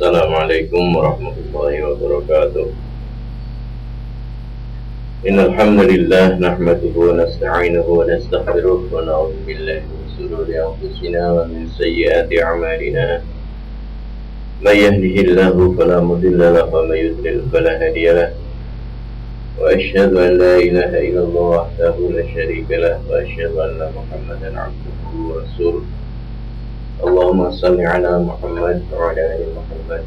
Assalamualaikum warahmatullahi wabarakatuh. Innal hamdalillah nahmaduhu wa nasta'inuhu wa nastaghfiruh wa na'udzu billahi min shururi anfusina wa min sayyiati a'malina. May yahdihillahu fala mudilla lahu wa may yudlil fala hadiya lahu. Wa asyhadu an la ilaha illallah wahdahu la syarika lahu wa asyhadu anna Muhammadan 'abduhu wa rasuluh. Allahumma salli ala Muhammad wa ala ali Muhammad.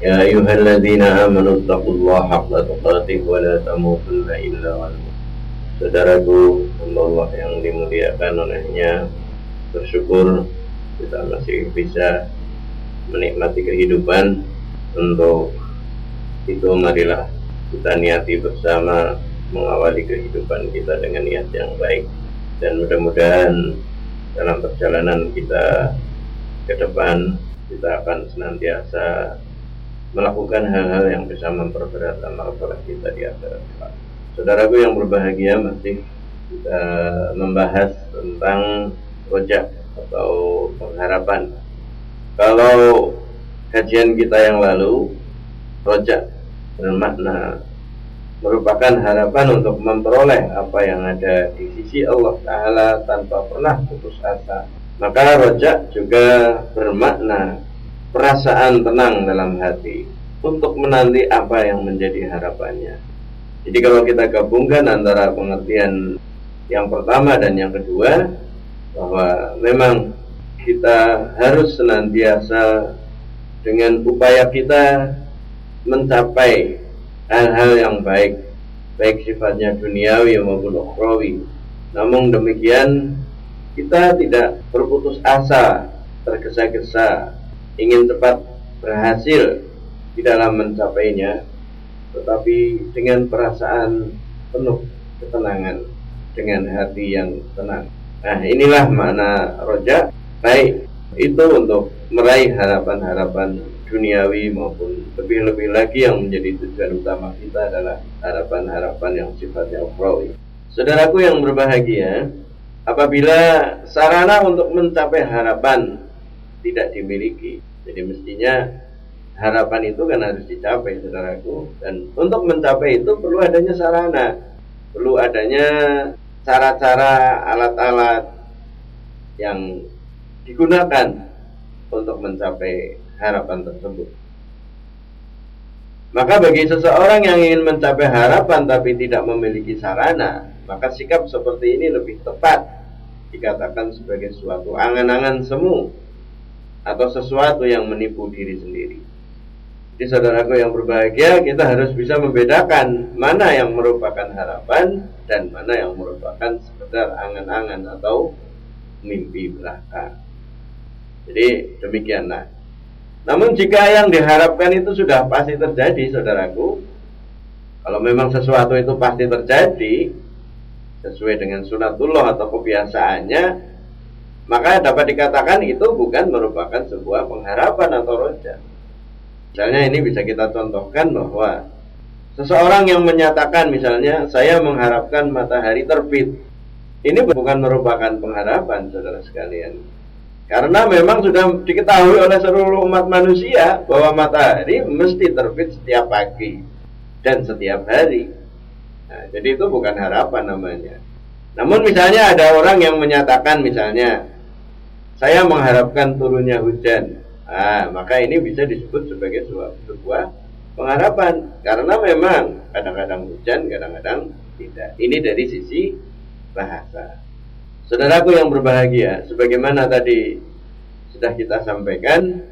Ya ayyuhalladzina amanu taqullaha haqqa tuqatih wa la tamutunna illa wa antum. Saudaraku, Allah yang dimuliakan olehnya, bersyukur kita masih bisa menikmati kehidupan. Untuk itu marilah kita niati bersama mengawali kehidupan kita dengan niat yang baik, dan mudah-mudahan dalam perjalanan kita ke depan kita akan senantiasa melakukan hal-hal yang bisa memperberat amal soleh kita di akhirat kelak. Saudaraku yang berbahagia, masih kita membahas tentang rojak atau pengharapan. Kalau kajian kita yang lalu, rojak bermakna merupakan harapan untuk memperoleh apa yang ada di sisi Allah Ta'ala tanpa pernah putus asa. Maka rojak juga bermakna perasaan tenang dalam hati untuk menanti apa yang menjadi harapannya. Jadi kalau kita gabungkan antara pengertian yang pertama dan yang kedua, bahwa memang kita harus senantiasa dengan upaya kita mencapai hal-hal yang baik, baik sifatnya duniawi maupun ukhrawi. Namun demikian kita tidak berputus asa, tergesa-gesa, ingin cepat berhasil di dalam mencapainya, tetapi dengan perasaan penuh ketenangan, dengan hati yang tenang. Nah, inilah makna roja, baik itu untuk meraih harapan-harapan duniawi maupun lebih-lebih lagi yang menjadi tujuan utama kita adalah harapan-harapan yang sifatnya ukhrawi. Saudaraku yang berbahagia, apabila sarana untuk mencapai harapan tidak dimiliki, jadi mestinya harapan itu kan harus dicapai, saudaraku. Dan untuk mencapai itu perlu adanya sarana, perlu adanya cara-cara, alat-alat yang digunakan untuk mencapai harapan tersebut. Maka bagi seseorang yang ingin mencapai harapan tapi tidak memiliki sarana, maka sikap seperti ini lebih tepat dikatakan sebagai suatu angan-angan semu atau sesuatu yang menipu diri sendiri. Jadi saudaraku yang berbahagia, kita harus bisa membedakan mana yang merupakan harapan dan mana yang merupakan sekedar angan-angan atau mimpi belaka. Jadi demikianlah. Namun jika yang diharapkan itu sudah pasti terjadi, saudaraku, kalau memang sesuatu itu pasti terjadi sesuai dengan sunatullah atau kebiasaannya, maka dapat dikatakan itu bukan merupakan sebuah pengharapan atau roja. Misalnya ini bisa kita contohkan bahwa seseorang yang menyatakan misalnya, saya mengharapkan matahari terbit, ini bukan merupakan pengharapan, saudara sekalian. Karena memang sudah diketahui oleh seluruh umat manusia bahwa matahari mesti terbit setiap pagi dan setiap hari. Nah, jadi itu bukan harapan namanya. Namun misalnya ada orang yang menyatakan misalnya, saya mengharapkan turunnya hujan. Nah, maka ini bisa disebut sebagai sebuah pengharapan. Karena memang kadang-kadang hujan, kadang-kadang tidak. Ini dari sisi bahasa. Saudaraku yang berbahagia, sebagaimana tadi sudah kita sampaikan,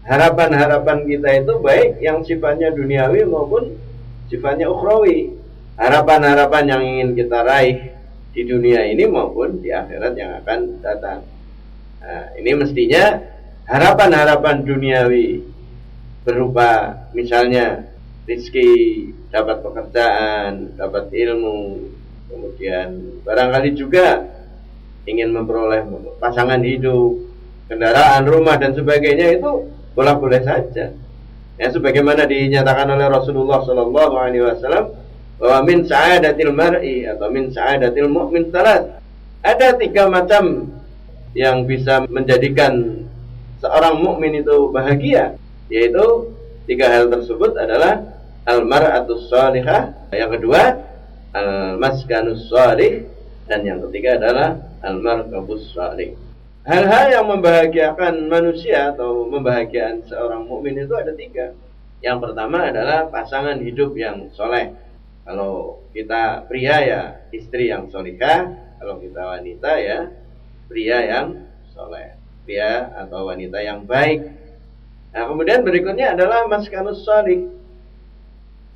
harapan-harapan kita itu baik yang sifatnya duniawi maupun sifatnya ukhrawi. Harapan-harapan yang ingin kita raih di dunia ini maupun di akhirat yang akan datang. Nah, ini mestinya harapan-harapan duniawi berupa misalnya rezeki, dapat pekerjaan, dapat ilmu, kemudian barangkali juga ingin memperoleh pasangan hidup, kendaraan, rumah dan sebagainya, itu boleh-boleh saja. Ya, sebagaimana dinyatakan oleh Rasulullah Shallallahu Alaihi Wasallam bahwa min sa'adatil mar'i atau min sa'adatil mu'min salat, ada 3 macam yang bisa menjadikan seorang mukmin itu bahagia. Yaitu tiga hal tersebut adalah al-mar'atus shalihah, yang kedua al-maskanus shalih, dan yang ketiga adalah al-markabus shalih. Hal-hal yang membahagiakan manusia atau membahagiakan seorang mukmin itu ada tiga. Yang pertama adalah pasangan hidup yang soleh. Kalau kita pria ya istri yang solihah, kalau kita wanita ya pria yang soleh, pria atau wanita yang baik. Nah, kemudian berikutnya adalah maskanus shalih,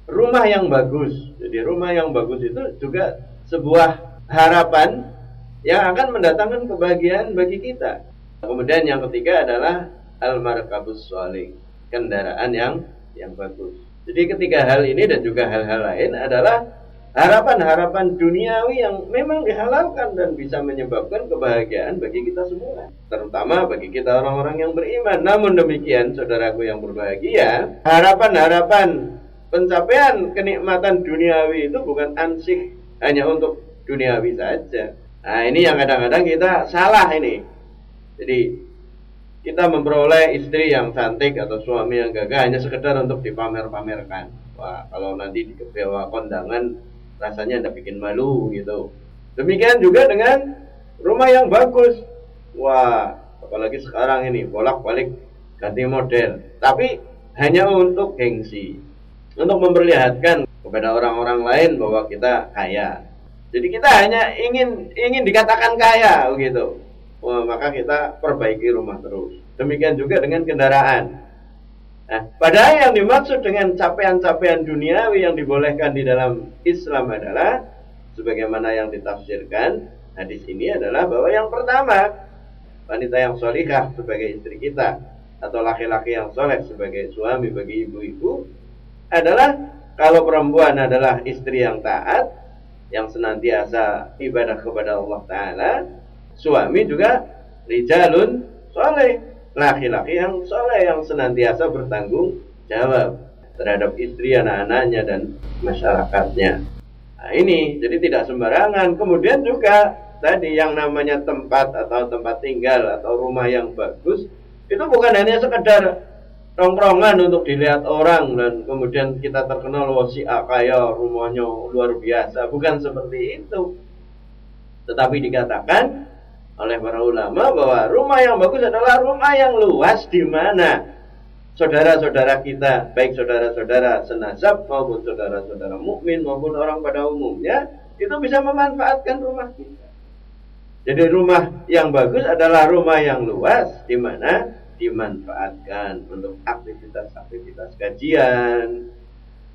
rumah yang bagus. Jadi rumah yang bagus itu juga sebuah harapan yang akan mendatangkan kebahagiaan bagi kita. Kemudian yang ketiga adalah al-markabus shalih, kendaraan yang bagus. Jadi ketiga hal ini dan juga hal-hal lain adalah harapan-harapan duniawi yang memang dihalalkan dan bisa menyebabkan kebahagiaan bagi kita semua, terutama bagi kita orang-orang yang beriman. Namun demikian, saudaraku yang berbahagia, harapan-harapan pencapaian kenikmatan duniawi itu bukan ansih hanya untuk duniawi saja. Nah, ini yang kadang-kadang kita salah ini. Jadi kita memperoleh istri yang cantik atau suami yang gagah hanya sekedar untuk dipamer-pamerkan. Wah, kalau nanti dibawa kondangan rasanya anda bikin malu gitu. Demikian juga dengan rumah yang bagus. Wah, apalagi sekarang ini bolak-balik ganti model, tapi hanya untuk gengsi, untuk memperlihatkan kepada orang-orang lain bahwa kita kaya. Jadi kita hanya ingin dikatakan kaya begitu. Wah, maka kita perbaiki rumah terus. Demikian juga dengan kendaraan. Nah, padahal yang dimaksud dengan capaian-capaian duniawi yang dibolehkan di dalam Islam adalah sebagaimana yang ditafsirkan hadis ini adalah bahwa yang pertama, wanita yang sholihah sebagai istri kita atau laki-laki yang soleh sebagai suami bagi ibu-ibu adalah kalau perempuan adalah istri yang taat, yang senantiasa ibadah kepada Allah Ta'ala, suami juga rijalun soleh, laki-laki yang soleh yang senantiasa bertanggung jawab terhadap istri, anak-anaknya dan masyarakatnya. Nah, ini jadi tidak sembarangan. Kemudian juga tadi yang namanya tempat atau tempat tinggal atau rumah yang bagus itu bukan hanya sekedar tongkrongan untuk dilihat orang dan kemudian kita terkenal, wah si A kaya, rumahnya luar biasa. Bukan seperti itu. Tetapi dikatakan oleh para ulama bahwa rumah yang bagus adalah rumah yang luas, di mana saudara-saudara kita, baik saudara-saudara senasab maupun saudara-saudara mukmin maupun orang pada umumnya, itu bisa memanfaatkan rumah kita. Jadi rumah yang bagus adalah rumah yang luas, di mana dimanfaatkan untuk aktivitas-aktivitas kajian,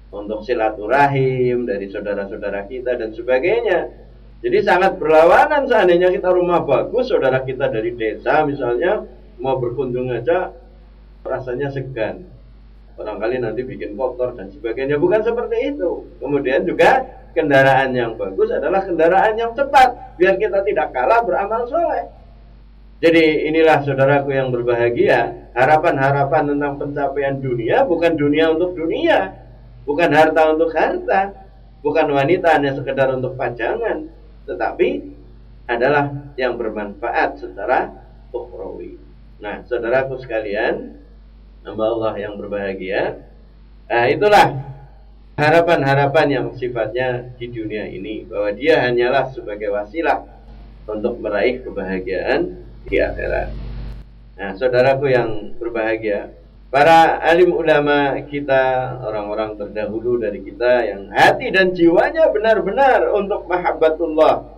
untuk silaturahim dari saudara-saudara kita dan sebagainya. Jadi sangat berlawanan seandainya kita rumah bagus, saudara kita dari desa misalnya mau berkunjung aja rasanya segan, barangkali nanti bikin kotor dan sebagainya. Bukan seperti itu. Kemudian juga kendaraan yang bagus adalah kendaraan yang cepat, biar kita tidak kalah beramal soleh. Jadi inilah saudaraku yang berbahagia, harapan-harapan tentang pencapaian dunia bukan dunia untuk dunia, bukan harta untuk harta, bukan wanita hanya sekedar untuk pajangan, tetapi adalah yang bermanfaat secara ukhrawi. Nah, saudaraku sekalian, hamba Allah yang berbahagia, nah itulah harapan-harapan yang sifatnya di dunia ini, bahwa dia hanyalah sebagai wasilah untuk meraih kebahagiaan di akhirat. Nah, saudaraku yang berbahagia, para alim ulama kita, orang-orang terdahulu dari kita yang hati dan jiwanya benar-benar untuk mahabbatullah,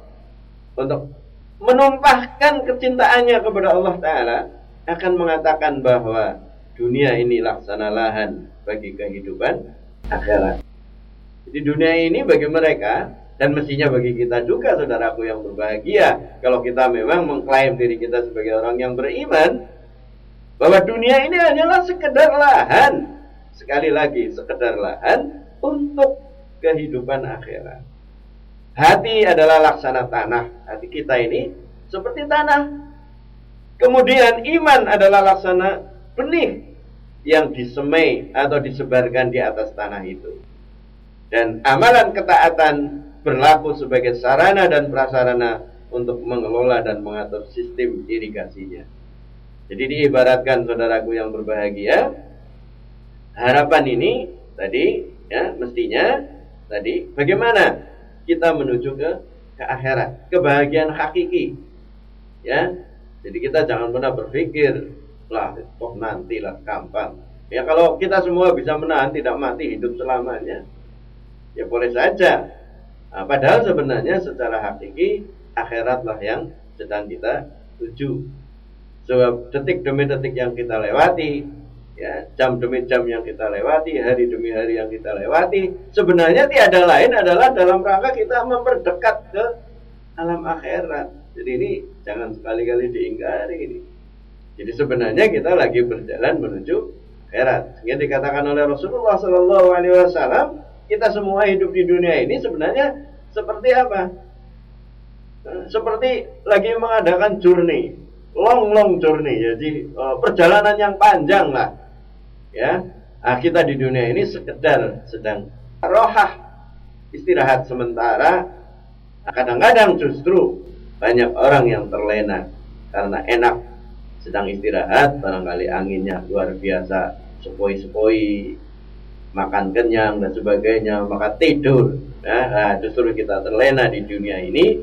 untuk menumpahkan kecintaannya kepada Allah Ta'ala, akan mengatakan bahwa dunia ini laksana lahan bagi kehidupan akhirat. Jadi dunia ini bagi mereka, dan mestinya bagi kita juga, saudaraku yang berbahagia, kalau kita memang mengklaim diri kita sebagai orang yang beriman, bahwa dunia ini hanyalah sekedar lahan, sekali lagi sekedar lahan untuk kehidupan akhirat. Hati adalah laksana tanah, hati kita ini seperti tanah. Kemudian iman adalah laksana benih yang disemai atau disebarkan di atas tanah itu. Dan amalan ketaatan berlaku sebagai sarana dan prasarana untuk mengelola dan mengatur sistem irigasinya. Jadi diibaratkan, saudaraku yang berbahagia, harapan ini tadi ya mestinya tadi bagaimana kita menuju ke akhirat, kebahagiaan hakiki. Ya. Jadi kita jangan pernah berpikir lah kok nantilah gampang. Ya kalau kita semua bisa menahan tidak mati hidup selamanya, ya boleh saja. Nah, padahal sebenarnya secara hakiki akhiratlah yang sedang kita tuju. Sebab detik demi detik yang kita lewati, ya, jam demi jam yang kita lewati, hari demi hari yang kita lewati, sebenarnya tiada lain adalah dalam rangka kita memperdekat ke alam akhirat. Jadi ini jangan sekali-kali diingkari ini. Jadi sebenarnya kita lagi berjalan menuju akhirat. Sehingga dikatakan oleh Rasulullah SAW, kita semua hidup di dunia ini sebenarnya seperti apa? Seperti lagi mengadakan journey. Long journey, jadi perjalanan yang panjang lah, ya. Nah, kita di dunia ini sekedar sedang rohah, istirahat sementara. Nah, kadang-kadang justru banyak orang yang terlena karena enak sedang istirahat, barangkali anginnya luar biasa, sepoi-sepoi, makan kenyang dan sebagainya, maka tidur. Nah, justru kita terlena di dunia ini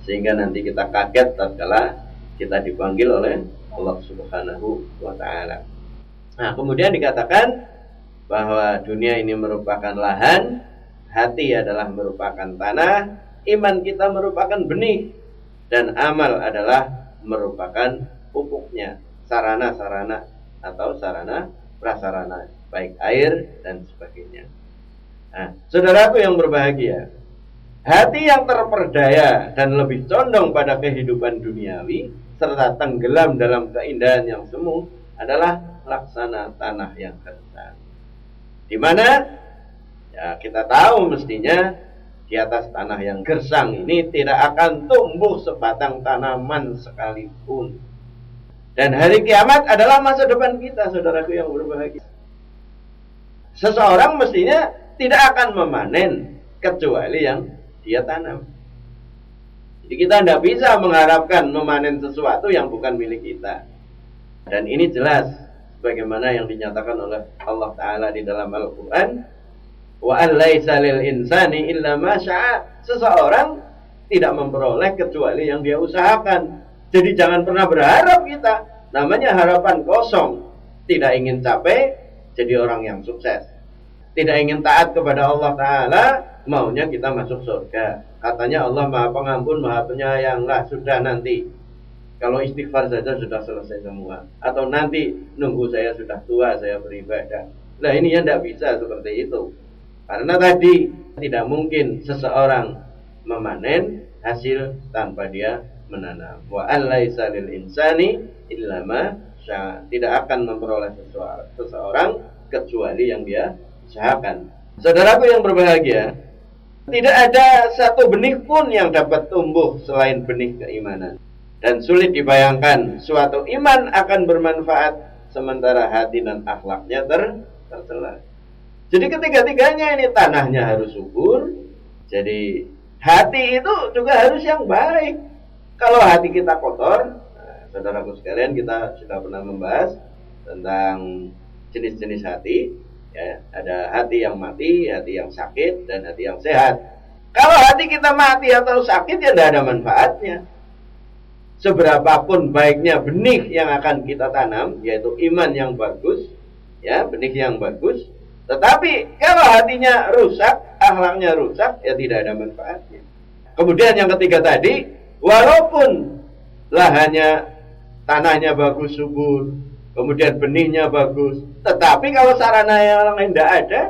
sehingga nanti kita kaget tatkala kita dipanggil oleh Allah Subhanahu wa Ta'ala. Nah, kemudian dikatakan bahwa dunia ini merupakan lahan, hati adalah merupakan tanah, iman kita merupakan benih, dan amal adalah merupakan pupuknya, sarana-sarana atau sarana prasarana, baik air dan sebagainya. Nah, saudaraku yang berbahagia, hati yang terperdaya dan lebih condong pada kehidupan duniawi serta tenggelam dalam keindahan yang semu adalah laksana tanah yang gersang. Di mana ya kita tahu mestinya di atas tanah yang gersang ini tidak akan tumbuh sebatang tanaman sekalipun. Dan hari kiamat adalah masa depan kita, saudaraku yang berbahagia. Seseorang mestinya tidak akan memanen kecuali yang dia tanam. Jadi kita tidak bisa mengharapkan memanen sesuatu yang bukan milik kita. Dan ini jelas sebagaimana yang dinyatakan oleh Allah Ta'ala di dalam Al-Quran. Wa allaisa lil insani illa ma syaa. Seseorang tidak memperoleh kecuali yang dia usahakan. Jadi jangan pernah berharap kita. Namanya harapan kosong. Tidak ingin capek, jadi orang yang sukses. Tidak ingin taat kepada Allah Ta'ala, maunya kita masuk surga. Katanya Allah Maha Pengampun, Maha Penyayang. Lah sudah nanti, kalau istighfar saja sudah selesai semua. Atau nanti nunggu saya sudah tua, saya beribadah. Nah ini ya tidak bisa seperti itu. Karena tadi tidak mungkin seseorang memanen hasil tanpa dia menanam. Wa allaisa lil insani illa ma syaa. Tidak akan memperoleh seseorang kecuali yang dia usahakan. Saudaraku yang berbahagia, tidak ada satu benih pun yang dapat tumbuh selain benih keimanan. Dan sulit dibayangkan suatu iman akan bermanfaat sementara hati dan akhlaknya tercela. Jadi ketiga-tiganya ini tanahnya harus subur. Jadi hati itu juga harus yang baik. Kalau hati kita kotor, nah, saudaraku sekalian, kita sudah pernah membahas tentang jenis-jenis hati. Ya, ada hati yang mati, hati yang sakit, dan hati yang sehat. Kalau hati kita mati atau sakit ya tidak ada manfaatnya. Seberapapun baiknya benih yang akan kita tanam, yaitu iman yang bagus, ya benih yang bagus. Tetapi kalau hatinya rusak, akhlaknya rusak, ya tidak ada manfaatnya. Kemudian yang ketiga tadi, walaupun lahannya, tanahnya bagus, subur, kemudian benihnya bagus, tetapi kalau sarana yang lain tidak ada,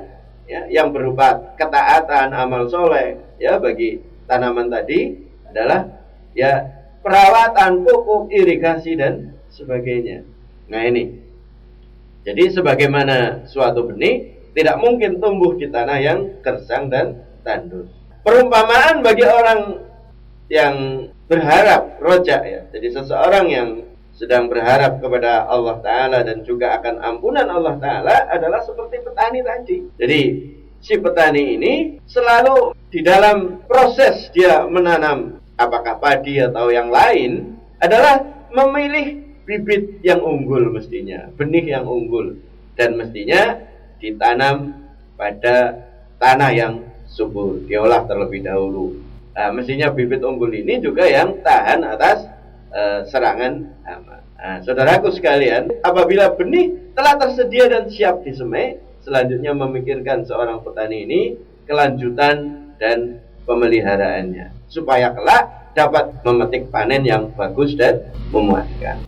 ya, yang berupa ketaatan, amal soleh, ya bagi tanaman tadi adalah ya perawatan, pupuk, irigasi dan sebagainya. Nah ini, jadi sebagaimana suatu benih tidak mungkin tumbuh di tanah yang gersang dan tandus. Perumpamaan bagi orang yang berharap roja, ya, jadi seseorang yang sedang berharap kepada Allah Ta'ala dan juga akan ampunan Allah Ta'ala adalah seperti petani tadi. Jadi si petani ini selalu di dalam proses dia menanam apakah padi atau yang lain adalah memilih bibit yang unggul mestinya, benih yang unggul. Dan mestinya ditanam pada tanah yang subur, diolah terlebih dahulu. Nah, mestinya bibit unggul ini juga yang tahan atas serangan hama. Nah, saudaraku sekalian, apabila benih telah tersedia dan siap disemai, selanjutnya memikirkan seorang petani ini kelanjutan dan pemeliharaannya, supaya kelak dapat memetik panen yang bagus dan memuaskan.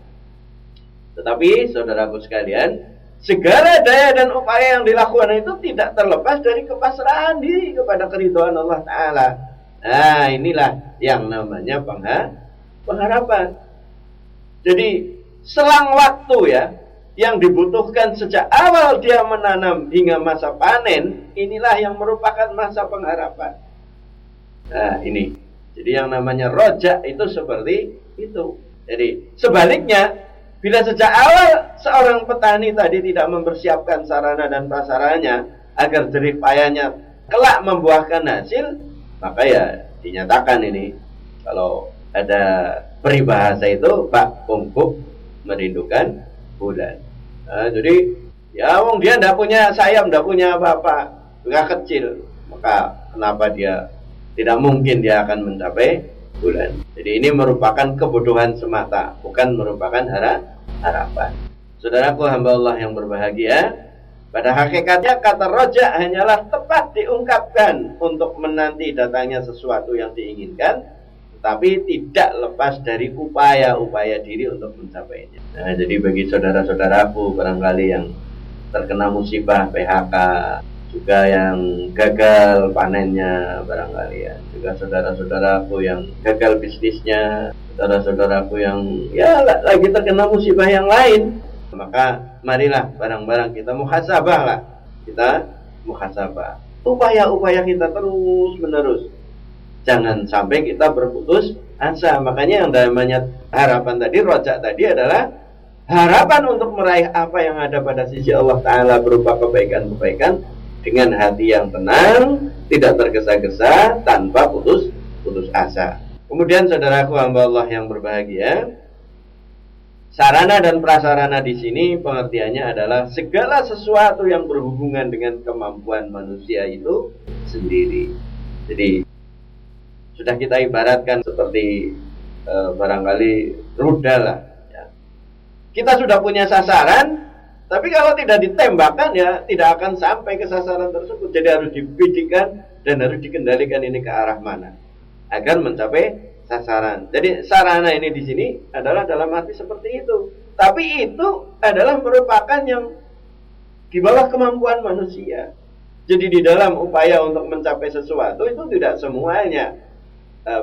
Tetapi saudaraku sekalian, segala daya dan upaya yang dilakukan itu tidak terlepas dari kepasrahan diri kepada keridhaan Allah Ta'ala. Nah, inilah yang namanya pengharapan. Jadi selang waktu ya, yang dibutuhkan sejak awal dia menanam hingga masa panen, inilah yang merupakan masa pengharapan. Nah, ini. Jadi yang namanya rojak itu seperti itu. Jadi sebaliknya, bila sejak awal seorang petani tadi tidak mempersiapkan sarana dan prasaranya agar jerih payahnya kelak membuahkan hasil, maka ya dinyatakan ini, kalau ada peribahasa itu, Pak Pungkuk merindukan bulan. Nah, jadi ya wong dia tidak punya sayap, tidak punya apa-apa, juga kecil, maka kenapa dia tidak mungkin dia akan mencapai bulan. Jadi ini merupakan kebodohan semata, bukan merupakan harapan. Saudaraku hamba Allah yang berbahagia, pada hakikatnya kata roja hanyalah tepat diungkapkan untuk menanti datangnya sesuatu yang diinginkan, tapi tidak lepas dari upaya-upaya diri untuk mencapainya. Nah, jadi bagi saudara-saudaraku barangkali yang terkena musibah PHK, juga yang gagal panennya barangkali ya, juga saudara-saudaraku yang gagal bisnisnya, saudara-saudaraku yang ya lagi terkena musibah yang lain, maka marilah barang-barang kita muhasabah lah, kita muhasabah, upaya-upaya kita terus menerus, jangan sampai kita berputus asa. Makanya yang namanya harapan tadi, rojak tadi adalah harapan untuk meraih apa yang ada pada sisi Allah Ta'ala berupa kebaikan-kebaikan dengan hati yang tenang, tidak tergesa-gesa, tanpa putus asa. Kemudian saudaraku hamba Allah yang berbahagia, sarana dan prasarana di sini pengertiannya adalah segala sesuatu yang berhubungan dengan kemampuan manusia itu sendiri. Jadi sudah kita ibaratkan seperti barangkali rudal lah ya. Kita sudah punya sasaran, tapi kalau tidak ditembakkan ya tidak akan sampai ke sasaran tersebut. Jadi harus dibidikan dan harus dikendalikan ini ke arah mana agar mencapai sasaran. Jadi sarana ini di sini adalah dalam arti seperti itu. Tapi itu adalah merupakan yang di bawah kemampuan manusia. Jadi di dalam upaya untuk mencapai sesuatu itu tidak semuanya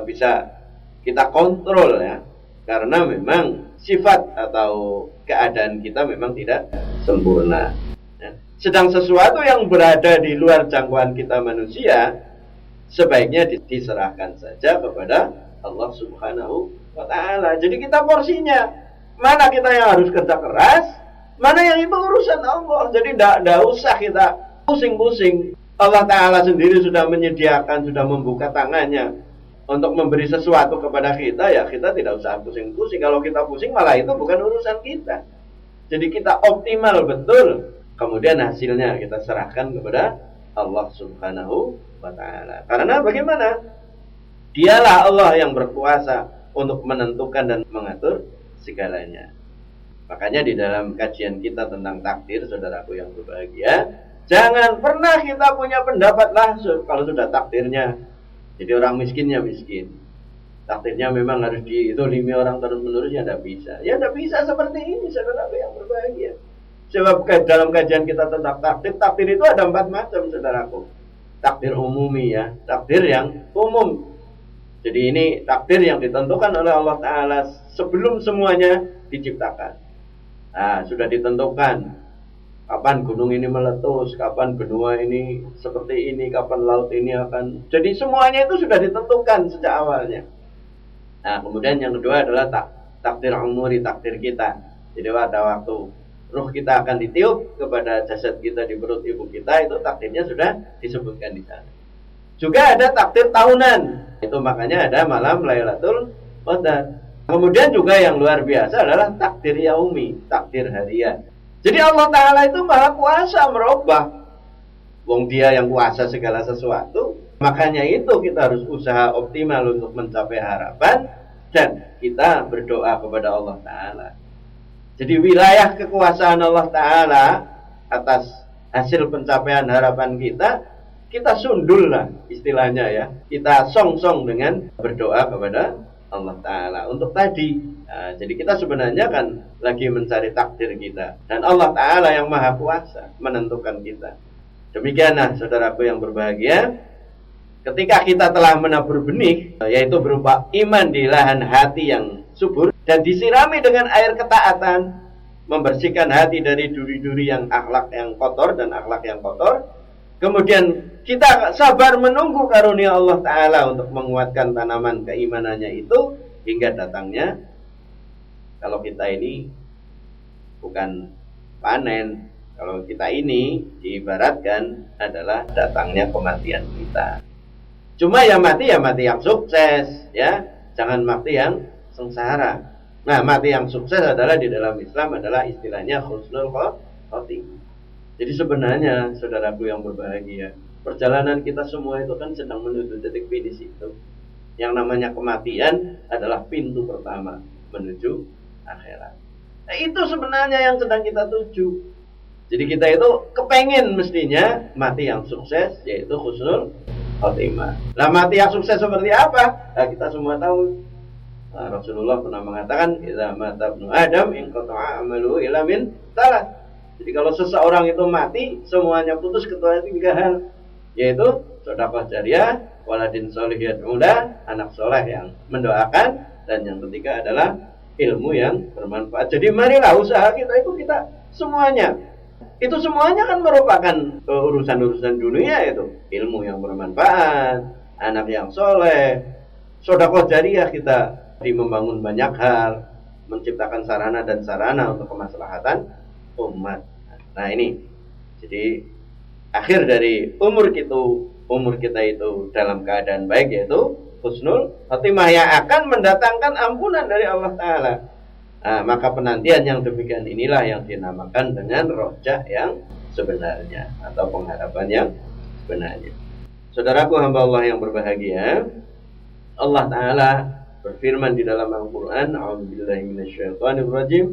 bisa kita kontrol ya. Karena memang sifat atau keadaan kita memang tidak sempurna. Sedang sesuatu yang berada di luar jangkauan kita manusia, sebaiknya diserahkan saja kepada Allah Subhanahu wa Ta'ala. Jadi kita porsinya, mana kita yang harus kerja keras, mana yang itu urusan Allah. Jadi tidak usah kita pusing-pusing. Allah Ta'ala sendiri sudah menyediakan, sudah membuka tangannya untuk memberi sesuatu kepada kita, ya kita tidak usah pusing-pusing. Kalau kita pusing malah itu bukan urusan kita. Jadi kita optimal betul, kemudian hasilnya kita serahkan kepada Allah Subhanahu wa Ta'ala. Karena bagaimana? Dialah Allah yang berkuasa untuk menentukan dan mengatur segalanya. Makanya di dalam kajian kita tentang takdir, saudaraku yang berbahagia, jangan pernah kita punya pendapat langsung kalau sudah takdirnya. Jadi orang miskinnya miskin, takdirnya memang harus dizolimi orang terus-menerus, ya tidak bisa. Ya tidak bisa seperti ini, saudaraku yang berbahagia. Sebab dalam kajian kita tentang takdir itu ada 4 macam, saudaraku. Takdir umumi ya, takdir yang umum. Jadi ini takdir yang ditentukan oleh Allah Ta'ala sebelum semuanya diciptakan. Nah, sudah ditentukan kapan gunung ini meletus, kapan benua ini seperti ini, kapan laut ini akan. Jadi semuanya itu sudah ditentukan sejak awalnya. Nah, kemudian yang kedua adalah takdir umuri, takdir kita. Jadi pada waktu ruh kita akan ditiup kepada jasad kita di perut ibu kita, itu takdirnya sudah disebutkan di sana. Juga ada takdir tahunan, itu makanya ada malam Lailatul Qadar. Kemudian juga yang luar biasa adalah takdir yaumi, takdir harian. Jadi Allah Ta'ala itu maha kuasa merubah. Wong dia yang kuasa segala sesuatu. Makanya itu kita harus usaha optimal untuk mencapai harapan. Dan kita berdoa kepada Allah Ta'ala. Jadi wilayah kekuasaan Allah Ta'ala atas hasil pencapaian harapan kita sundul lah istilahnya ya. Kita song-song dengan berdoa kepada Allah Ta'ala untuk tadi. Nah, jadi kita sebenarnya kan lagi mencari takdir kita. Dan Allah Ta'ala yang maha kuasa menentukan kita. Demikianlah saudaraku yang berbahagia. Ketika kita telah menabur benih, yaitu berupa iman di lahan hati yang subur, dan disirami dengan air ketaatan, membersihkan hati dari duri-duri yang akhlak yang kotor dan akhlak yang kotor. Kemudian kita sabar menunggu karunia Allah Ta'ala untuk menguatkan tanaman keimanannya itu hingga datangnya, kalau kita ini bukan panen, kalau kita ini diibaratkan adalah datangnya kematian kita. Cuma ya mati yang sukses ya, jangan mati yang sengsara. Nah, mati yang sukses adalah di dalam Islam adalah istilahnya husnul khotimah. Jadi sebenarnya saudaraku yang berbahagia, perjalanan kita semua itu kan sedang menuju titik finish itu. Yang namanya kematian adalah pintu pertama menuju akhirat. Nah, itu sebenarnya yang sedang kita tuju. Jadi kita itu kepengen mestinya mati yang sukses, yaitu husnul khotimah. Nah, mati yang sukses seperti apa? Nah, kita semua tahu. Nah, Rasulullah pernah mengatakan, "Idza mata ibnu Adam inqata'a amaluhu illa min salat." Jadi kalau seseorang itu mati, semuanya putus kecuali 3 hal, yaitu sedekah jariyah, waladin sholih yad'ulah, anak soleh yang mendoakan, dan yang ketiga adalah ilmu yang bermanfaat. Jadi marilah usaha kita itu kita semuanya. Itu semuanya kan merupakan urusan-urusan dunia itu. Ilmu yang bermanfaat, anak yang soleh, sedekah jariyah kita di membangun banyak hal, menciptakan sarana dan sarana untuk kemaslahatan umat. Nah ini, jadi akhir dari umur kita itu dalam keadaan baik, yaitu husnul khotimah yang akan mendatangkan ampunan dari Allah Ta'ala. Nah, maka penantian yang demikian inilah yang dinamakan dengan rojah yang sebenarnya atau pengharapan yang sebenarnya. Saudaraku hamba Allah yang berbahagia, Allah Ta'ala berfirman di dalam Al-Quran, A'udzubillahi minasyaitonirrajim,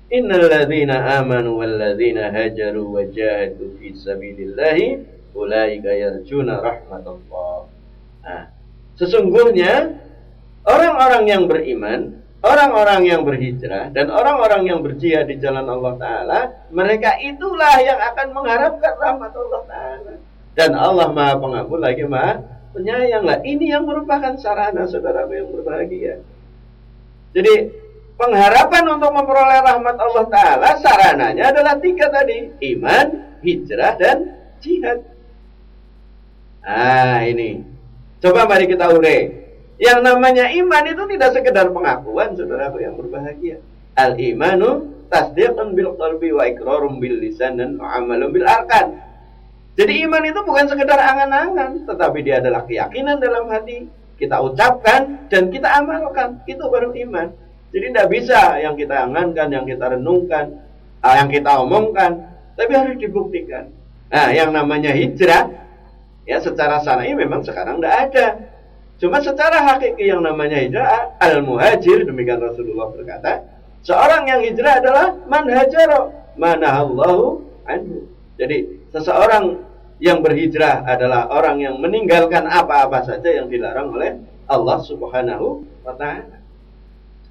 Innal ladzina amanu wal ladzina hajaru wa jahadu fi sabilillahi ulaika yarjuna rahmatullah. Nah, sesungguhnya orang-orang yang beriman, orang-orang yang berhijrah, dan orang-orang yang berjihad di jalan Allah Ta'ala, mereka itulah yang akan mengharapkan rahmat Allah Ta'ala. Dan Allah Maha Pengampun lagi Maha Penyayang. Lah, ini yang merupakan sarana saudara yang berbahagia. Jadi pengharapan untuk memperoleh rahmat Allah Ta'ala sarananya adalah 3 tadi. Iman, hijrah, dan jihad. Nah ini, coba mari kita urei. Yang namanya iman itu tidak sekedar pengakuan saudaraku yang berbahagia. Al-imanu tasdiqun bil qalbi wa iqrarun bil lisan dan amalun bil arkan. Jadi iman itu bukan sekedar angan-angan, tetapi dia adalah keyakinan dalam hati. Kita ucapkan dan kita amalkan. Itu baru iman. Jadi tidak bisa yang kita angankan, yang kita renungkan, yang kita omongkan, tapi harus dibuktikan. Nah, yang namanya hijrah, ya secara syar'i memang sekarang tidak ada. Cuma secara hakiki yang namanya hijrah, al-muhajir, demikian Rasulullah berkata, seorang yang hijrah adalah man hajara manahallahu anhu. Jadi seseorang yang berhijrah adalah orang yang meninggalkan apa-apa saja yang dilarang oleh Allah Subhanahu wa Ta'ala.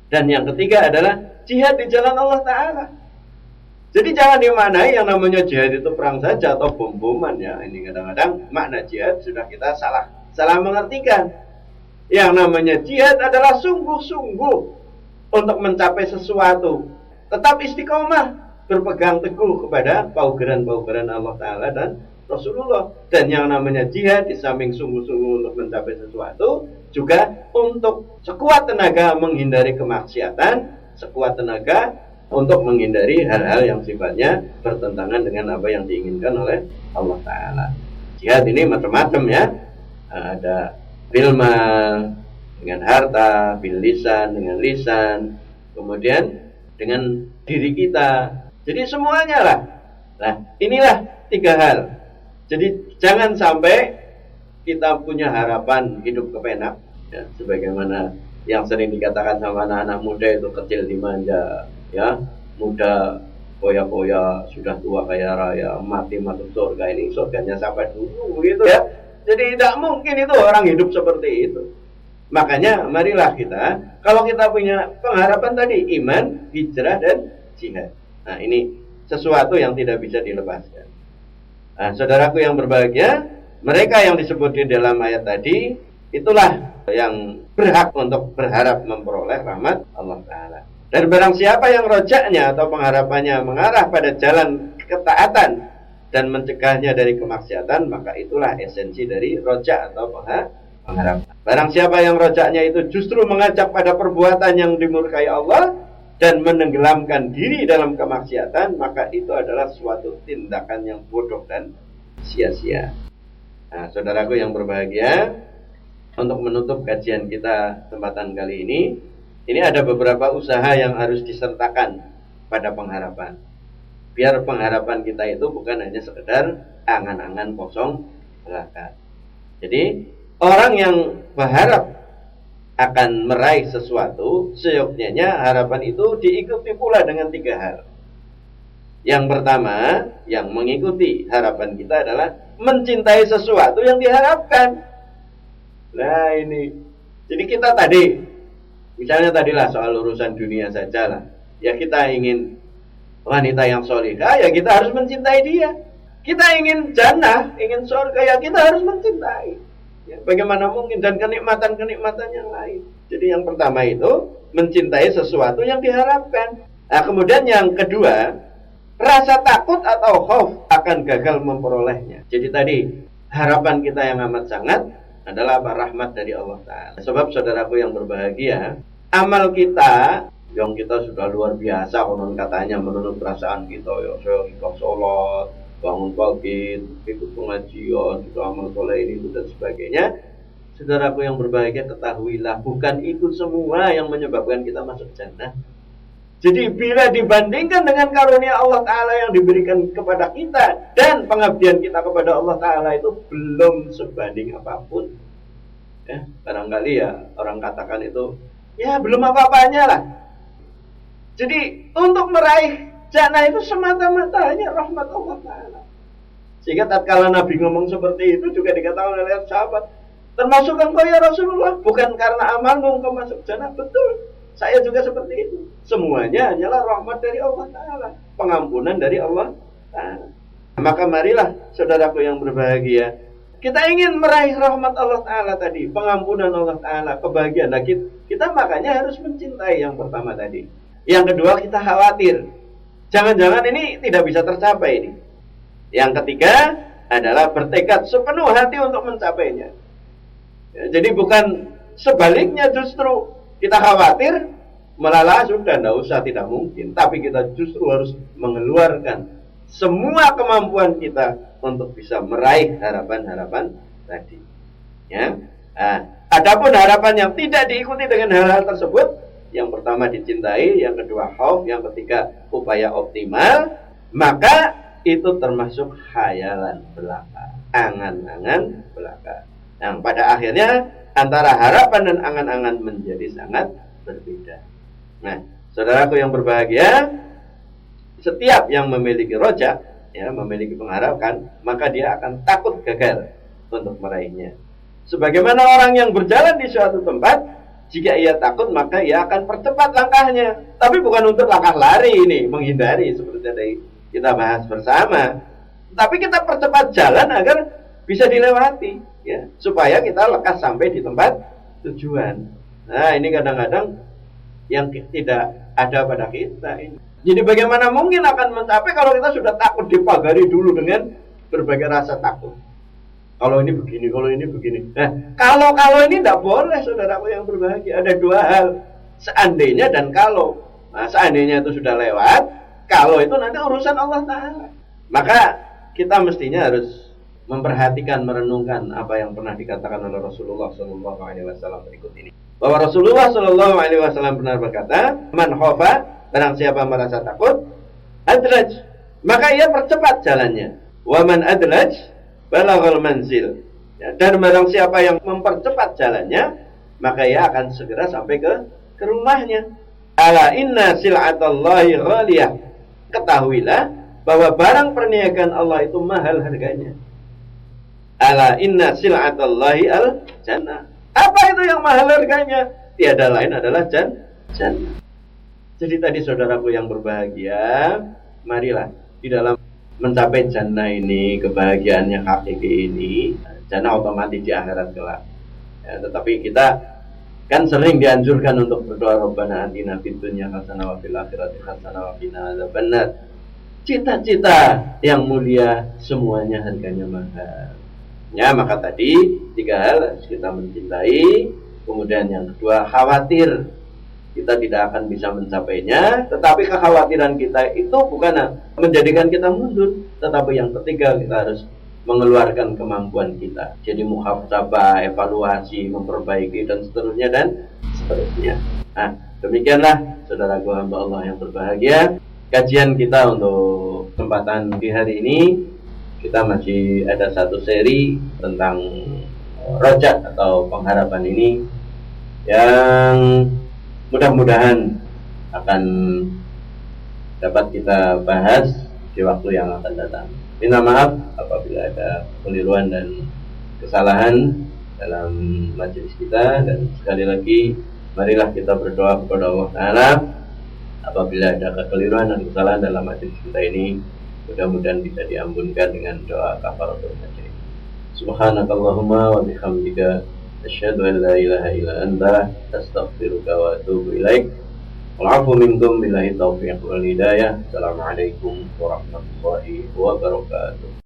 Dan yang ketiga adalah jihad di jalan Allah Ta'ala. Jadi jangan dimaknai yang namanya jihad itu perang saja atau bom-boman ya. Ini kadang-kadang makna jihad sudah kita salah mengertikan. Yang namanya jihad adalah sungguh-sungguh untuk mencapai sesuatu. Tetap istiqomah, berpegang teguh kepada paugeran-paugeran Allah Ta'ala dan Rasulullah. Dan yang namanya jihad di samping sungguh-sungguh untuk mencapai sesuatu, juga untuk sekuat tenaga menghindari kemaksiatan, sekuat tenaga untuk menghindari hal-hal yang sifatnya bertentangan dengan apa yang diinginkan oleh Allah Ta'ala. Jihad ini macam-macam ya. Ada bil mal, dengan harta, bil lisan, dengan lisan, kemudian dengan diri kita, Jadi semuanya lah. Nah, inilah 3 hal. Jadi jangan sampai kita punya harapan hidup kepenak, ya, sebagaimana yang sering dikatakan sama anak-anak muda itu kecil dimanja, ya, muda poya-poya, sudah tua kaya raya, mati masuk surga. Ini surganya sampai dulu gitu ya. Jadi tidak mungkin itu orang hidup seperti itu. Makanya marilah kita, kalau kita punya pengharapan tadi, iman, hijrah, dan jihad. Nah, ini sesuatu yang tidak bisa dilepaskan. Nah, saudaraku yang berbahagia, mereka yang disebut di dalam ayat tadi, itulah yang berhak untuk berharap memperoleh rahmat Allah Ta'ala. Dan barang siapa yang rojaknya atau pengharapannya mengarah pada jalan ketaatan dan mencegahnya dari kemaksiatan, maka itulah esensi dari rojak atau pengharapan. Barang siapa yang rojaknya itu justru mengajak pada perbuatan yang dimurkai Allah dan menenggelamkan diri dalam kemaksiatan, maka itu adalah suatu tindakan yang bodoh dan sia-sia. Nah, saudaraku yang berbahagia, untuk menutup kajian kita kesempatan kali ini ada beberapa usaha yang harus disertakan pada pengharapan. Biar pengharapan kita itu bukan hanya sekedar angan-angan kosong belaka. Jadi, orang yang berharap akan meraih sesuatu, seyogyanya harapan itu diikuti pula dengan 3 hal. Yang pertama, yang mengikuti harapan kita adalah mencintai sesuatu yang diharapkan. Nah ini, jadi kita tadi, misalnya tadilah soal urusan dunia saja lah, ya kita ingin wanita yang solihah, ya kita harus mencintai dia. Kita ingin jannah, ingin surga, ya kita harus mencintai. Ya, bagaimana mungkin, dan kenikmatan-kenikmatan yang lain. Jadi yang pertama itu mencintai sesuatu yang diharapkan. Nah, kemudian yang kedua, rasa takut atau khauf akan gagal memperolehnya. Jadi tadi harapan kita yang amat sangat adalah rahmat dari Allah Ta'ala. Sebab saudaraku yang berbahagia, amal kita yang kita sudah luar biasa, konon katanya menurut perasaan kita, ya saya ikut sholat, bangun pagi, ikut pengajian, juga amal soleh ini dan sebagainya. Saudaraku yang berbahagia, ketahuilah bukan itu semua yang menyebabkan kita masuk jannah. Jadi bila dibandingkan dengan karunia Allah Ta'ala yang diberikan kepada kita dan pengabdian kita kepada Allah Ta'ala itu belum sebanding apapun. Ya, barangkali ya orang katakan itu ya belum apa-apanya lah. Jadi untuk meraih jannah itu semata-mata hanya rahmat Allah Ta'ala. Sehingga tatkala Nabi ngomong seperti itu juga dikatakan oleh sahabat, termasuk engkau ya Rasulullah, bukan karena amalmu engkau masuk jannah. Betul. Saya juga seperti itu. Semuanya hanyalah rahmat dari Allah Ta'ala, pengampunan dari Allah Ta'ala. Maka marilah saudaraku yang berbahagia, kita ingin meraih rahmat Allah Ta'ala tadi, pengampunan Allah Ta'ala, kebahagiaan. Nah, kita makanya harus mencintai yang pertama tadi. Yang kedua, kita khawatir jangan-jangan ini tidak bisa tercapai ini. Yang ketiga adalah bertekad sepenuh hati untuk mencapainya. Ya, jadi bukan sebaliknya, justru kita khawatir, malah sudah tidak usah, tidak mungkin. Tapi kita justru harus mengeluarkan semua kemampuan kita untuk bisa meraih harapan-harapan tadi. Ya. Nah, adapun harapan yang tidak diikuti dengan hal-hal tersebut, yang pertama dicintai, yang kedua khauf, yang ketiga upaya optimal, maka itu termasuk khayalan belaka, angan-angan belaka. Yang pada akhirnya antara harapan dan angan-angan menjadi sangat berbeda. Nah, saudaraku yang berbahagia, setiap yang memiliki rojak, ya, memiliki pengharapan, maka dia akan takut gagal untuk meraihnya. Sebagaimana orang yang berjalan di suatu tempat, jika ia takut maka ia akan percepat langkahnya. Tapi bukan untuk langkah lari ini, menghindari seperti tadi kita bahas bersama. Tapi kita percepat jalan agar bisa dilewati, ya, supaya kita lekas sampai di tempat tujuan. Nah, ini kadang-kadang yang tidak ada pada kita ini. Jadi bagaimana mungkin akan mencapai kalau kita sudah takut, dipagari dulu dengan berbagai rasa takut. Kalau ini begini, kalau ini begini. Nah, kalau ini tidak boleh, saudaraku yang berbahagia. Ada 2 hal, seandainya dan kalau. Nah, seandainya itu sudah lewat, kalau itu nanti urusan Allah Ta'ala. Maka kita mestinya harus memperhatikan, merenungkan apa yang pernah dikatakan oleh Rasulullah SAW berikut ini. Bahwa Rasulullah SAW pernah berkata, man khofa, barang siapa merasa takut, adraj, maka ia percepat jalannya. Wa man adraj balaghal manzil. Ya, dan barang siapa yang mempercepat jalannya, maka ia akan segera sampai ke rumahnya. Ala inna sil'atallahi ghaliyah. Ketahuilah bahwa barang perniagaan Allah itu mahal harganya. Ala inna sil'atallahi al-jannah. Apa itu yang mahal harganya? Tiada lain adalah jannah. Jadi tadi saudaraku yang berbahagia, marilah di dalam mencapai jannah ini, kebahagiaannya hakiki ini, jannah otomatis di akhirat kelak. Ya, tetapi kita kan sering dianjurkan untuk berdoa Rabbana atina fid dunya hasanah wa fil akhirati hasanah wa qina adzabannar. Cita-cita yang mulia semuanya harganya mahal. Ya, maka tadi 3 hal harus kita mencintai, kemudian yang kedua khawatir kita tidak akan bisa mencapainya, tetapi kekhawatiran kita itu bukan menjadikan kita mundur, tetapi yang ketiga kita harus mengeluarkan kemampuan kita. Jadi muhasabah, evaluasi, memperbaiki dan seterusnya. Nah, demikianlah saudaraku hamba Allah yang berbahagia, kajian kita untuk kesempatan di hari ini. Kita masih ada satu seri tentang rojak atau pengharapan ini yang mudah-mudahan akan dapat kita bahas di waktu yang akan datang. Minta maaf apabila ada keliruan dan kesalahan dalam majelis kita, dan sekali lagi marilah kita berdoa kepada Allah Ta'ala apabila ada kekeliruan dan kesalahan dalam majelis kita ini, mudah-mudahan bisa diampunkan dengan doa kafaratul majlis. Subhanakallahumma wa bihamdika asyhadu an la ilaha illa anta astaghfiruka wa atubu ilaik. Wal 'afwu minkum billahi taufiq wal hidayah. Assalamualaikum warahmatullahi wabarakatuh.